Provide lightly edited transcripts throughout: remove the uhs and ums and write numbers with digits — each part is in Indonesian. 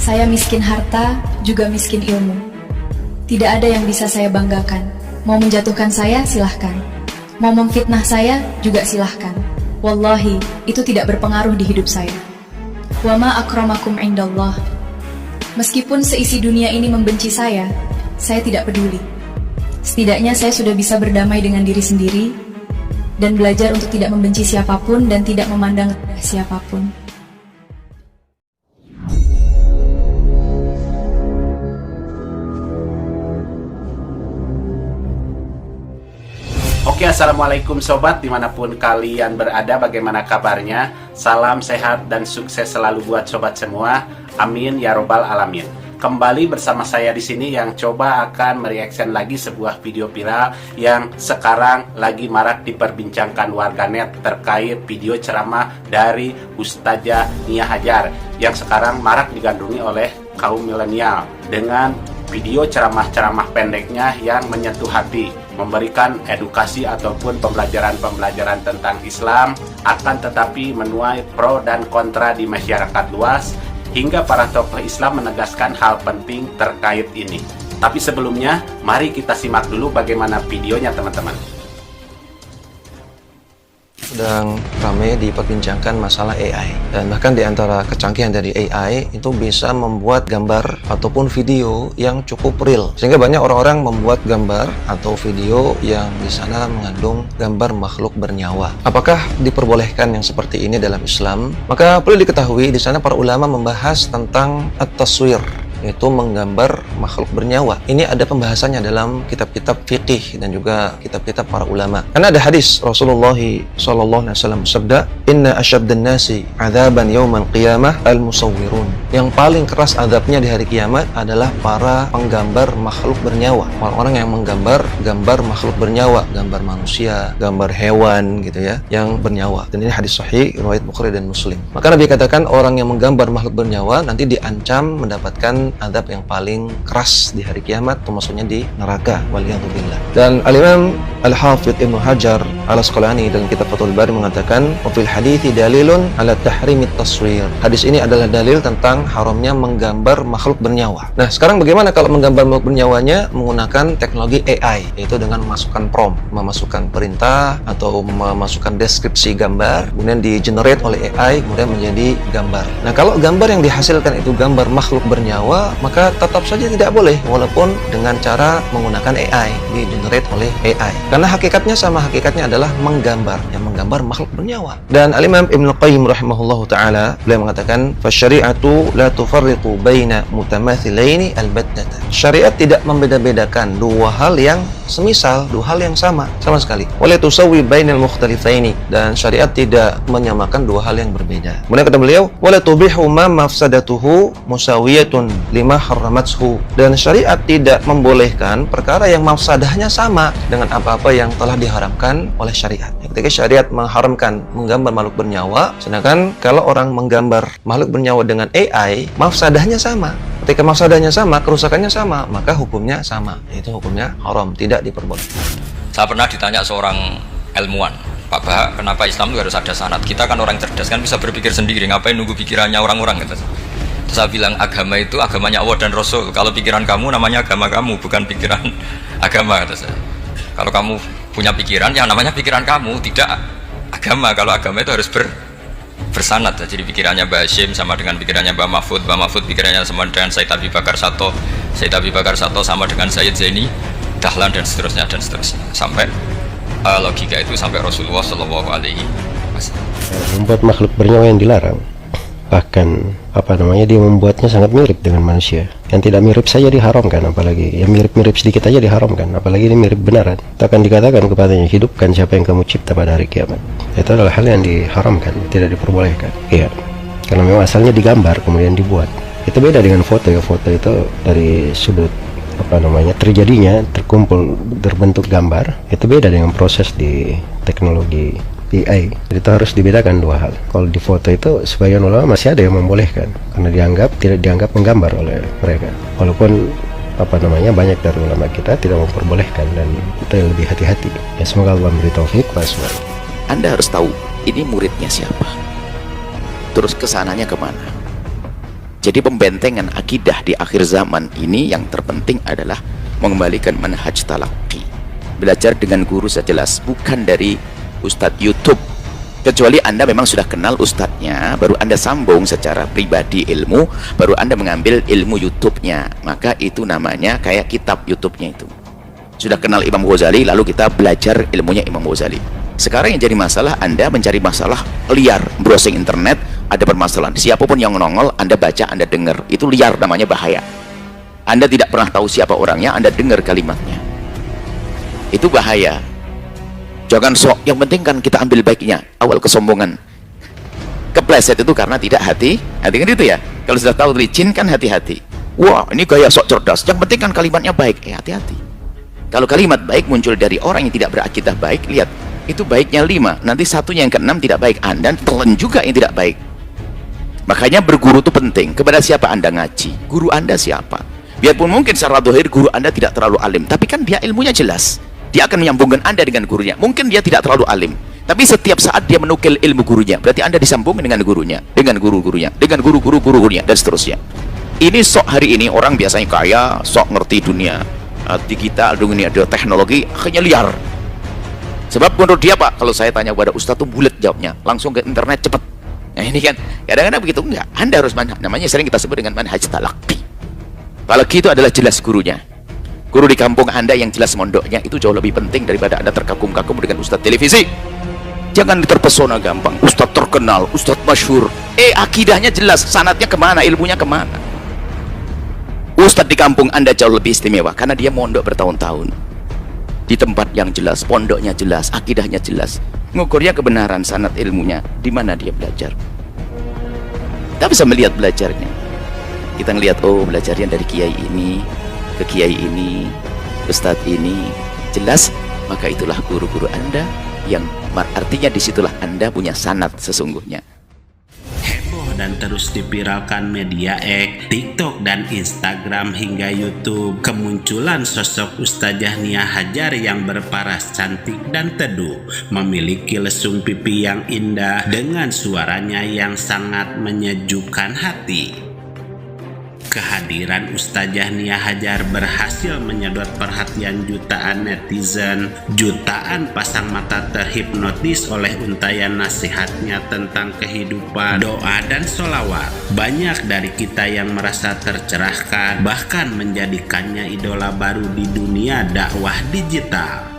Saya miskin harta, juga miskin ilmu. Tidak ada yang bisa saya banggakan. Mau menjatuhkan saya, silahkan. Mau memfitnah saya, juga silahkan. Wallahi, itu tidak berpengaruh di hidup saya. Wa ma akramakum indallah. Meskipun seisi dunia ini membenci saya tidak peduli. Setidaknya saya sudah bisa berdamai dengan diri sendiri dan belajar untuk tidak membenci siapapun dan tidak memandang rendah siapapun. Oke, assalamualaikum sobat, dimanapun kalian berada, bagaimana kabarnya? Salam sehat dan sukses selalu buat sobat semua. Amin ya robbal alamin. Kembali bersama saya di sini yang coba akan mereaction lagi sebuah video viral yang sekarang lagi marak diperbincangkan warganet terkait video ceramah dari Ustazah Nia Hajar yang sekarang marak digandrungi oleh kaum milenial dengan video ceramah-ceramah pendeknya yang menyentuh hati, memberikan edukasi ataupun pembelajaran-pembelajaran tentang Islam, akan tetapi menuai pro dan kontra di masyarakat luas, hingga para tokoh Islam menegaskan hal penting terkait ini. Tapi sebelumnya, mari kita simak dulu bagaimana videonya teman-teman. Sedang ramai diperbincangkan masalah AI, dan bahkan di antara kecanggihan dari AI itu bisa membuat gambar ataupun video yang cukup real, sehingga banyak orang-orang membuat gambar atau video yang di sana mengandung gambar makhluk bernyawa. Apakah diperbolehkan yang seperti ini dalam Islam? Maka perlu diketahui di sana para ulama membahas tentang at-taswir, yaitu menggambar makhluk bernyawa. Ini ada pembahasannya dalam kitab-kitab fikih dan juga kitab-kitab para ulama. Karena ada hadis Rasulullah SAW bersabda, "Inna asyaddan nasi 'adzaban yaumal qiyamah al-musawwirun." Yang paling keras azabnya di hari kiamat adalah para penggambar makhluk bernyawa. Orang-orang yang menggambar gambar makhluk bernyawa, gambar manusia, gambar hewan gitu ya, yang bernyawa. Dan ini hadis sahih riwayat Bukhari dan Muslim. Maka Nabi katakan orang yang menggambar makhluk bernyawa nanti diancam mendapatkan azab yang paling keras di hari kiamat, termasuknya di neraka, waliyadzubillah. Dan Al-Imam Al-Hafidh Ibnu Hajar Al-Asqalani dalam kitab Fathul Bari mengatakan, "Wa fil hadithi dalilun ala tahrimit taswir." Hadis ini adalah dalil tentang haramnya menggambar makhluk bernyawa. Nah, sekarang bagaimana kalau menggambar makhluk bernyawanya menggunakan teknologi AI, yaitu dengan memasukkan prompt, memasukkan perintah atau memasukkan deskripsi gambar, kemudian di-generate oleh AI, kemudian menjadi gambar. Nah, kalau gambar yang dihasilkan itu gambar makhluk bernyawa, maka tetap saja tidak boleh walaupun dengan cara menggunakan AI, di-generate oleh AI. Karena hakikatnya sama, hakikatnya adalah menggambar, yang menggambar makhluk bernyawa. Dan Al-Imam Ibnu Qayyim rahimahullahu taala beliau mengatakan, "Fasyari'atu la tufarriqu baina mutamathilaini albattatan." Syariat tidak membeda-bedakan dua hal yang semisal, dua hal yang sama sekali. Wala tusawwi bainal mukhtalifaini, dan syariat tidak menyamakan dua hal yang berbeda. Kemudian kata beliau, "Wala tubihu ma mafsadatuhu musawiyatun lima harramathu." Dan syariat tidak membolehkan perkara yang mafsadahnya sama dengan apa-apa yang telah diharamkan oleh syariat. Ketika syariat mengharamkan menggambar makhluk bernyawa, sedangkan kalau orang menggambar makhluk bernyawa dengan AI, mafsadahnya sama. Ketika mafsadahnya sama, kerusakannya sama, maka hukumnya sama, yaitu hukumnya haram, tidak diperbolehkan. Saya pernah ditanya seorang ilmuwan, "Pak Bah, kenapa Islam itu harus ada sanad? Kita kan orang cerdas, kan bisa berpikir sendiri, ngapain nunggu pikirannya orang-orang?" Gitu. Terus saya bilang, agama itu agamanya Allah dan Rasul. Kalau pikiran kamu namanya agama kamu, bukan pikiran agama, kata saya. Kalau kamu punya pikiran, yang namanya pikiran kamu, tidak agama. Kalau agama itu harus bersanad. Jadi pikirannya Mbah Hashim sama dengan pikirannya Mbah Mahfud pikirannya sama dengan Said Abi Bakar Sato sama dengan Sayyid Zaini Dahlan, dan seterusnya sampai logika itu sampai Rasulullah Shallallahu Alaihi Wasallam. Membuat makhluk bernyawa yang dilarang, bahkan dia membuatnya sangat mirip dengan manusia. Yang tidak mirip saja diharamkan, apalagi yang mirip-mirip sedikit aja diharamkan, apalagi ini mirip benaran. Itu akan dikatakan kepadanya, hidupkan siapa yang kamu cipta pada hari kiamat. Itu adalah hal yang diharamkan, tidak diperbolehkan. Iya, karena memang asalnya digambar kemudian dibuat. Itu beda dengan foto ya. Foto itu dari sudut terjadinya, terkumpul berbentuk gambar. Itu beda dengan proses di teknologi AI. Jadi itu harus dibedakan dua hal. Kalau di foto itu sebagian ulama masih ada yang membolehkan karena tidak dianggap menggambar oleh mereka. Walaupun banyak dari ulama kita tidak memperbolehkan, dan kita lebih hati-hati. Ya, semoga Allah memberi taufik. Anda harus tahu ini muridnya siapa, terus kesananya kemana. Jadi pembentengan akidah di akhir zaman ini yang terpenting adalah mengembalikan manhaj talaqi. Belajar dengan guru sejelas, bukan dari Ustadz YouTube. Kecuali Anda memang sudah kenal ustadznya, baru Anda sambung secara pribadi ilmu, baru Anda mengambil ilmu YouTube-nya. Maka itu namanya kayak kitab YouTube-nya itu. Sudah kenal Imam Ghazali, lalu kita belajar ilmunya Imam Ghazali. Sekarang yang jadi masalah, Anda mencari masalah liar, browsing internet, ada permasalahan. Siapapun yang nongol, Anda baca, Anda dengar. Itu liar, namanya bahaya. Anda tidak pernah tahu siapa orangnya, Anda dengar kalimatnya. Itu bahaya. Jangan sok, yang penting kan kita ambil baiknya. Awal kesombongan. Kepleset itu karena tidak hati-hati kan itu ya. Kalau sudah tahu licin kan hati-hati. Wah, ini gaya sok cerdas. Yang penting kan kalimatnya baik. Hati-hati. Kalau kalimat baik muncul dari orang yang tidak berakidah baik, lihat. Itu baiknya 5, nanti satunya yang ke-6 tidak baik. Anda telan juga yang tidak baik. Makanya berguru itu penting. Kepada siapa Anda ngaji? Guru Anda siapa? Biarpun mungkin secara dohir guru Anda tidak terlalu alim, tapi kan dia ilmunya jelas. Dia akan menyambungkan Anda dengan gurunya. Mungkin dia tidak terlalu alim, tapi setiap saat dia menukil ilmu gurunya. Berarti Anda disambungkan dengan gurunya, dengan guru-gurunya, dengan guru-guru-gurunya, dan seterusnya. Ini sok hari ini orang biasanya kaya, sok ngerti dunia digital, dunia teknologi, akhirnya liar. Sebab menurut dia, Pak, kalau saya tanya kepada Ustadz tuh bulat jawabnya, langsung ke internet cepat. Nah ini kan, kadang-kadang begitu. Enggak, Anda harus namanya sering kita sebut dengan manhaj talaqi. Talaqi itu adalah jelas gurunya. Guru di kampung Anda yang jelas mondoknya itu jauh lebih penting daripada Anda terkagum-kagum dengan Ustadz televisi. Jangan terpesona gampang. Ustadz terkenal, Ustadz masyhur. Akidahnya jelas, sanadnya kemana, ilmunya kemana. Ustadz di kampung Anda jauh lebih istimewa karena dia mondok bertahun-tahun di tempat yang jelas, pondoknya jelas, akidahnya jelas. Ngukurnya kebenaran sanad ilmunya, di mana dia belajar. Kita bisa melihat belajarnya. Kita ngelihat, oh belajarnya dari kiai ini ke kiai ini, ustadz ini, jelas. Maka itulah guru-guru Anda, yang artinya disitulah Anda punya sanad sesungguhnya. Heboh dan terus dipiralkan media TikTok dan Instagram hingga YouTube. Kemunculan sosok Ustazah Nia Hajar yang berparas cantik dan teduh, memiliki lesung pipi yang indah dengan suaranya yang sangat menyejukkan hati. Kehadiran Ustazah Nia Hajar berhasil menyedot perhatian jutaan netizen. Jutaan pasang mata terhipnotis oleh untayan nasihatnya tentang kehidupan, doa, dan sholawat. Banyak dari kita yang merasa tercerahkan, bahkan menjadikannya idola baru di dunia dakwah digital.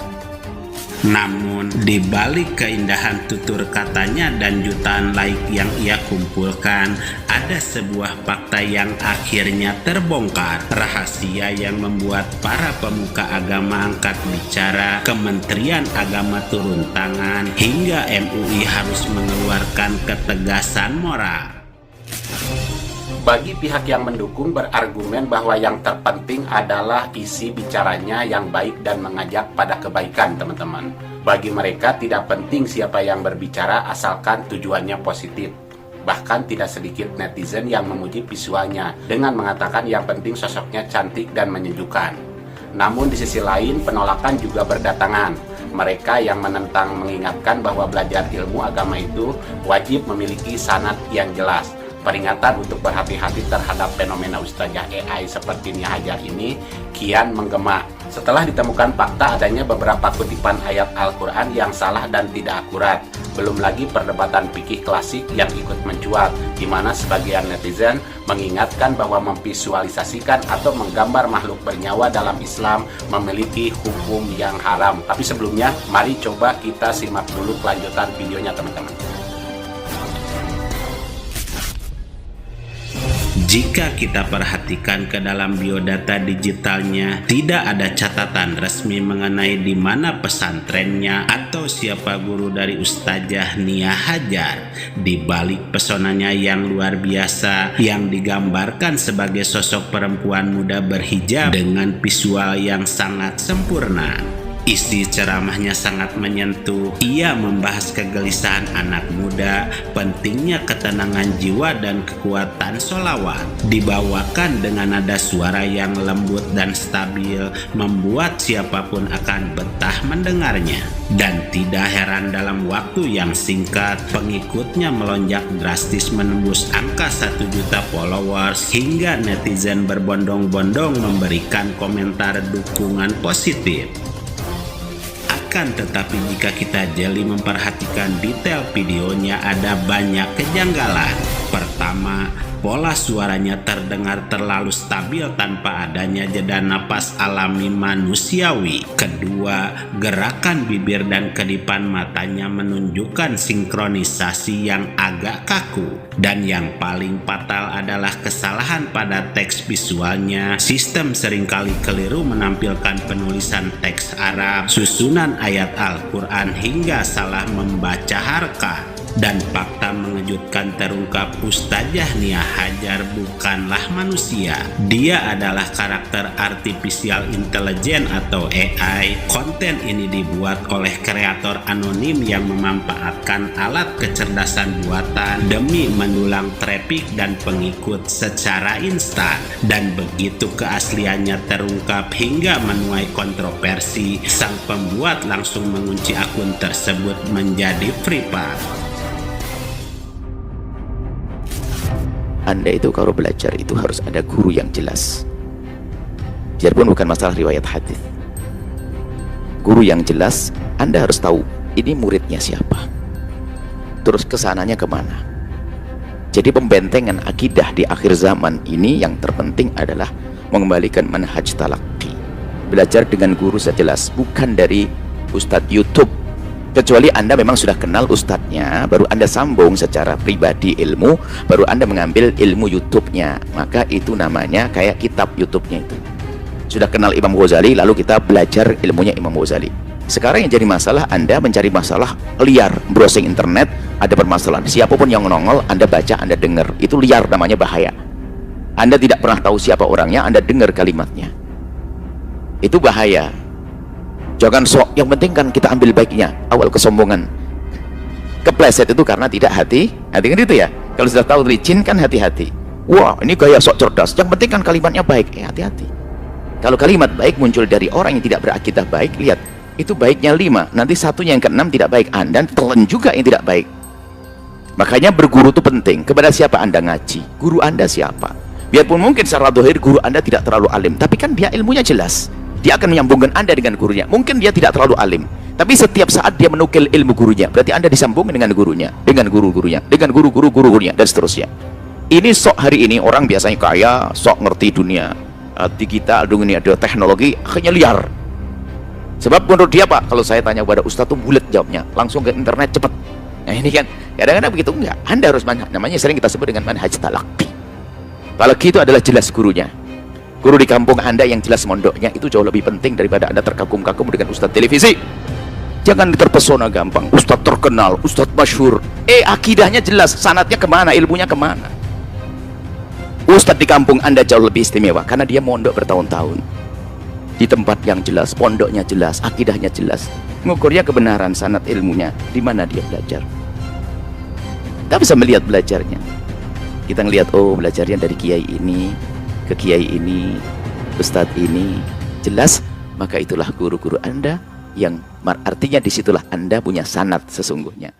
Namun, di balik keindahan tutur katanya dan jutaan like yang ia kumpulkan, ada sebuah fakta yang akhirnya terbongkar. Rahasia yang membuat para pemuka agama angkat bicara, Kementerian Agama turun tangan, hingga MUI harus mengeluarkan ketegasan moral. Bagi pihak yang mendukung berargumen bahwa yang terpenting adalah isi bicaranya yang baik dan mengajak pada kebaikan, teman-teman. Bagi mereka tidak penting siapa yang berbicara asalkan tujuannya positif. Bahkan tidak sedikit netizen yang memuji visualnya dengan mengatakan yang penting sosoknya cantik dan menyejukkan. Namun di sisi lain penolakan juga berdatangan. Mereka yang menentang mengingatkan bahwa belajar ilmu agama itu wajib memiliki sanad yang jelas. Peringatan untuk berhati-hati terhadap fenomena ustazah AI seperti Nia Hajar ini kian menggema setelah ditemukan fakta adanya beberapa kutipan ayat Al-Quran yang salah dan tidak akurat. Belum lagi perdebatan fikih klasik yang ikut mencuat, di mana sebagian netizen mengingatkan bahwa memvisualisasikan atau menggambar makhluk bernyawa dalam Islam memiliki hukum yang haram. Tapi sebelumnya, mari coba kita simak dulu kelanjutan videonya, teman-teman. Jika kita perhatikan ke dalam biodata digitalnya, tidak ada catatan resmi mengenai di mana pesantrennya atau siapa guru dari Ustazah Nia Hajar. Di balik pesonanya yang luar biasa, yang digambarkan sebagai sosok perempuan muda berhijab dengan visual yang sangat sempurna, Isi ceramahnya sangat menyentuh. Ia membahas kegelisahan anak muda, pentingnya ketenangan jiwa dan kekuatan sholawat. Dibawakan dengan nada suara yang lembut dan stabil, membuat siapapun akan betah mendengarnya. Dan tidak heran dalam waktu yang singkat, pengikutnya melonjak drastis menembus angka 1 juta followers, hingga netizen berbondong-bondong memberikan komentar dukungan positif. Akan tetapi jika kita jeli memperhatikan detail videonya, ada banyak kejanggalan. Pertama, pola suaranya terdengar terlalu stabil tanpa adanya jeda napas alami manusiawi. Kedua, gerakan bibir dan kedipan matanya menunjukkan sinkronisasi yang agak kaku. Dan yang paling fatal adalah kesalahan pada teks visualnya. Sistem seringkali keliru menampilkan penulisan teks Arab, susunan ayat Al-Quran, hingga salah membaca harkah. Dan fakta mengejutkan terungkap, Ustazah Nia Hajar bukanlah manusia. Dia adalah karakter artificial intelligence atau AI. Konten ini dibuat oleh kreator anonim yang memanfaatkan alat kecerdasan buatan demi mendulang traffic dan pengikut secara instan. Dan begitu keasliannya terungkap hingga menuai kontroversi, sang pembuat langsung mengunci akun tersebut menjadi private. Anda itu kalau belajar itu harus ada guru yang jelas. Biarpun bukan masalah riwayat hadis. Guru yang jelas, Anda harus tahu ini muridnya siapa, terus kesananya kemana. Jadi pembentengan akidah di akhir zaman ini yang terpenting adalah mengembalikan manhaj talaqi. Belajar dengan guru sejelas, bukan dari Ustadz YouTube. Kecuali Anda memang sudah kenal ustadznya, baru Anda sambung secara pribadi ilmu, baru Anda mengambil ilmu YouTube-nya. Maka itu namanya kayak kitab YouTube-nya itu. Sudah kenal Imam Ghazali, lalu kita belajar ilmunya Imam Ghazali. Sekarang yang jadi masalah, Anda mencari masalah liar, browsing internet, ada permasalahan. Siapapun yang nongol, Anda baca, Anda dengar. Itu liar, namanya bahaya. Anda tidak pernah tahu siapa orangnya, Anda dengar kalimatnya. Itu bahaya. Jangan sok, yang penting kan kita ambil baiknya. Awal kesombongan, kepleset itu karena tidak hati-hati kan itu ya. Kalau sudah tahu licin kan hati-hati. Wah, ini gaya sok cerdas, yang penting kan kalimatnya baik. Hati-hati. Kalau kalimat baik muncul dari orang yang tidak berakidah baik, lihat, itu baiknya 5, nanti satunya yang ke-6 tidak baik, Anda telan juga yang tidak baik. Makanya berguru itu penting. Kepada siapa Anda ngaji? Guru Anda siapa? Biarpun mungkin secara dohir guru Anda tidak terlalu alim, tapi kan dia ilmunya jelas. Dia akan menyambungkan Anda dengan gurunya. Mungkin dia tidak terlalu alim, tapi setiap saat dia menukil ilmu gurunya, berarti Anda disambungkan dengan gurunya, dengan guru-gurunya, dengan guru-gurunya, dan seterusnya. Ini sok hari ini orang biasanya kaya, sok ngerti dunia digital, dunia teknologi, akhirnya liar. Sebab menurut dia, Pak, kalau saya tanya kepada Ustadz tuh bulat jawabnya, langsung ke internet cepat. Nah ini kan kadang-kadang begitu. Enggak, Anda harus namanya sering kita sebut dengan manhaj talaqi. Talaqi itu adalah jelas gurunya. Guru di kampung Anda yang jelas mondoknya itu jauh lebih penting daripada Anda terkagum-kagum dengan Ustadz televisi. Jangan terpesona gampang, Ustadz terkenal, Ustadz masyhur. Akidahnya jelas, sanadnya kemana, ilmunya kemana. Ustadz di kampung Anda jauh lebih istimewa karena dia mondok bertahun-tahun di tempat yang jelas, pondoknya jelas, akidahnya jelas. Ngukurnya kebenaran sanad ilmunya, di mana dia belajar. Kita bisa melihat belajarnya. Kita ngelihat, oh belajarnya dari kiai ini ke kiai ini, ustadz ini, jelas. Maka itulah guru-guru Anda, yang artinya disitulah Anda punya sanad sesungguhnya.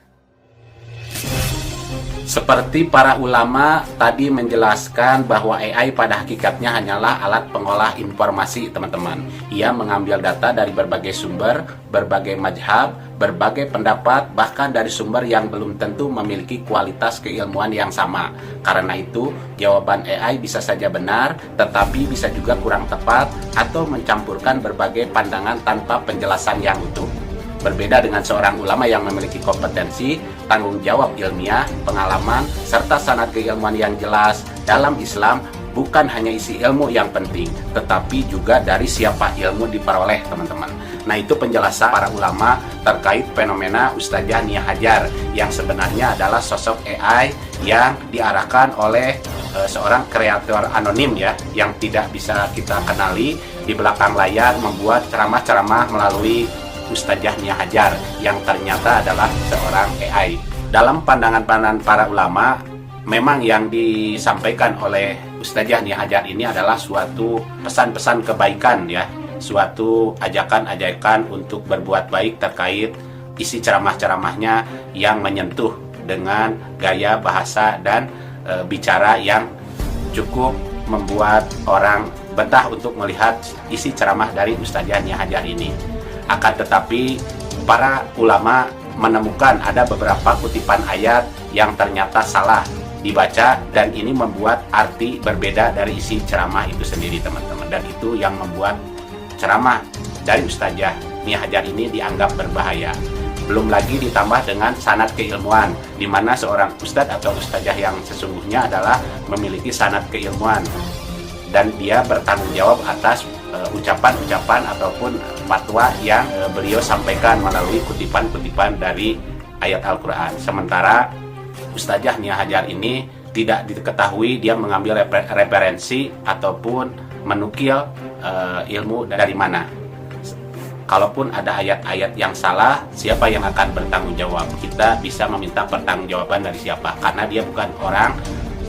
Seperti para ulama tadi menjelaskan bahwa AI pada hakikatnya hanyalah alat pengolah informasi, teman-teman. Ia mengambil data dari berbagai sumber, berbagai mazhab, berbagai pendapat, bahkan dari sumber yang belum tentu memiliki kualitas keilmuan yang sama. Karena itu, jawaban AI bisa saja benar, tetapi bisa juga kurang tepat atau mencampurkan berbagai pandangan tanpa penjelasan yang utuh. Berbeda dengan seorang ulama yang memiliki kompetensi, tanggung jawab ilmiah, pengalaman, serta sanad keilmuan yang jelas. Dalam Islam, bukan hanya isi ilmu yang penting, tetapi juga dari siapa ilmu diperoleh, teman-teman. Nah, itu penjelasan para ulama terkait fenomena Ustazah Nia Hajar, yang sebenarnya adalah sosok AI yang diarahkan oleh seorang kreator anonim ya, yang tidak bisa kita kenali, di belakang layar membuat ceramah-ceramah melalui Ustazah Nia Hajar yang ternyata adalah seorang AI. Dalam pandangan-pandangan para ulama, memang yang disampaikan oleh Ustazah Nia Hajar ini adalah suatu pesan-pesan kebaikan ya, suatu ajakan-ajakan untuk berbuat baik terkait isi ceramah-ceramahnya yang menyentuh dengan gaya bahasa dan bicara yang cukup membuat orang betah untuk melihat isi ceramah dari Ustazah Nia Hajar ini. Akan tetapi para ulama menemukan ada beberapa kutipan ayat yang ternyata salah dibaca, dan ini membuat arti berbeda dari isi ceramah itu sendiri teman-teman, dan itu yang membuat ceramah dari Ustazah Nia Hajar ini dianggap berbahaya. Belum lagi ditambah dengan sanad keilmuan, di mana seorang ustadz atau ustazah yang sesungguhnya adalah memiliki sanad keilmuan, dan dia bertanggung jawab atas ucapan-ucapan ataupun fatwa yang beliau sampaikan melalui kutipan-kutipan dari ayat Al-Quran. Sementara Ustazah Nia Hajar ini tidak diketahui dia mengambil referensi ataupun menukil ilmu dari mana. Kalaupun ada ayat-ayat yang salah, siapa yang akan bertanggung jawab? Kita bisa meminta pertanggungjawaban dari siapa? Karena dia bukan orang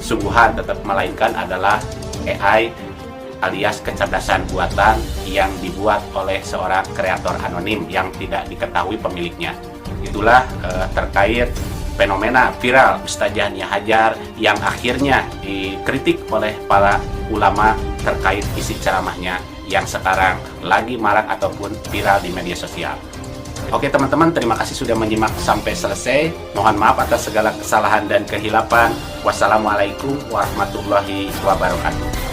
sungguhan, tetap melainkan adalah AI alias kecerdasan buatan yang dibuat oleh seorang kreator anonim yang tidak diketahui pemiliknya. Itulah terkait fenomena viral Ustazah Nia Hajar yang akhirnya dikritik oleh para ulama terkait isi ceramahnya yang sekarang lagi marak ataupun viral di media sosial. Oke teman-teman, terima kasih sudah menyimak sampai selesai. Mohon maaf atas segala kesalahan dan kehilapan. Wassalamualaikum warahmatullahi wabarakatuh.